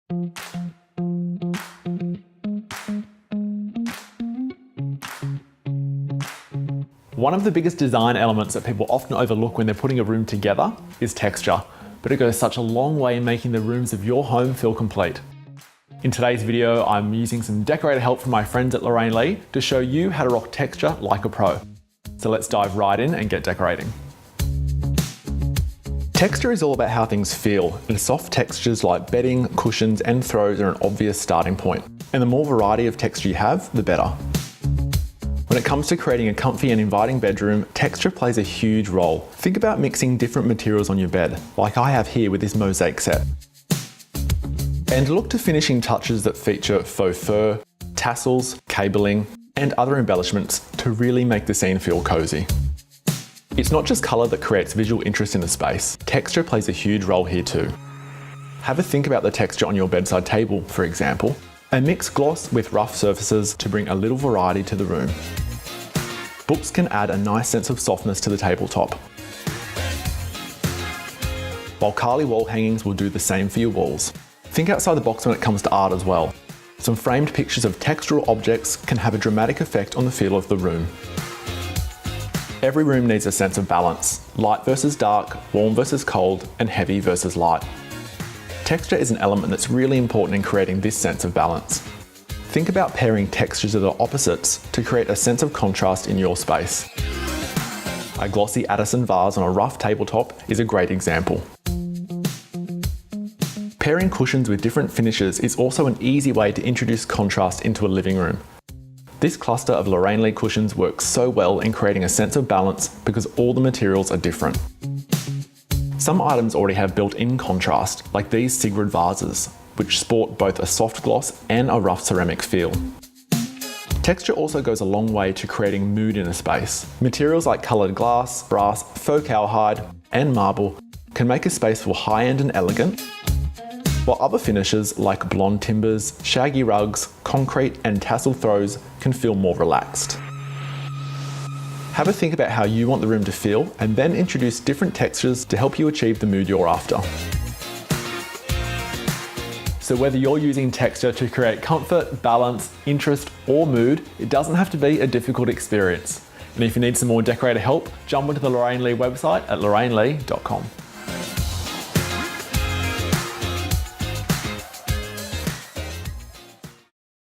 One of the biggest design elements that people often overlook when they're putting a room together is texture, but it goes such a long way in making the rooms of your home feel complete. In today's video, I'm using some decorator help from my friends at Lorraine Lee to show you how to rock texture like a pro. So let's dive right in and get decorating. Texture is all about how things feel, and soft textures like bedding, cushions, and throws are an obvious starting point. And the more variety of texture you have, the better. When it comes to creating a comfy and inviting bedroom, texture plays a huge role. Think about mixing different materials on your bed, like I have here with this mosaic set. And look to finishing touches that feature faux fur, tassels, cabling, and other embellishments to really make the scene feel cozy. It's not just colour that creates visual interest in the space, texture plays a huge role here too. Have a think about the texture on your bedside table, for example, and mix gloss with rough surfaces to bring a little variety to the room. Books can add a nice sense of softness to the tabletop, while Carly wall hangings will do the same for your walls. Think outside the box when it comes to art as well. Some framed pictures of textural objects can have a dramatic effect on the feel of the room. Every room needs a sense of balance, light versus dark, warm versus cold, and heavy versus light. Texture is an element that's really important in creating this sense of balance. Think about pairing textures that are opposites to create a sense of contrast in your space. A glossy Addison vase on a rough tabletop is a great example. Pairing cushions with different finishes is also an easy way to introduce contrast into a living room. This cluster of Lorraine Lee cushions works so well in creating a sense of balance because all the materials are different. Some items already have built-in contrast, like these Sigrid vases, which sport both a soft gloss and a rough ceramic feel. Texture also goes a long way to creating mood in a space. Materials like coloured glass, brass, faux cowhide, and marble can make a space feel high-end and elegant, while other finishes like blonde timbers, shaggy rugs, concrete, and tassel throws can feel more relaxed. Have a think about how you want the room to feel and then introduce different textures to help you achieve the mood you're after. So whether you're using texture to create comfort, balance, interest, or mood, it doesn't have to be a difficult experience. And if you need some more decorator help, jump onto the Lorraine Lee website at lorrainelee.com.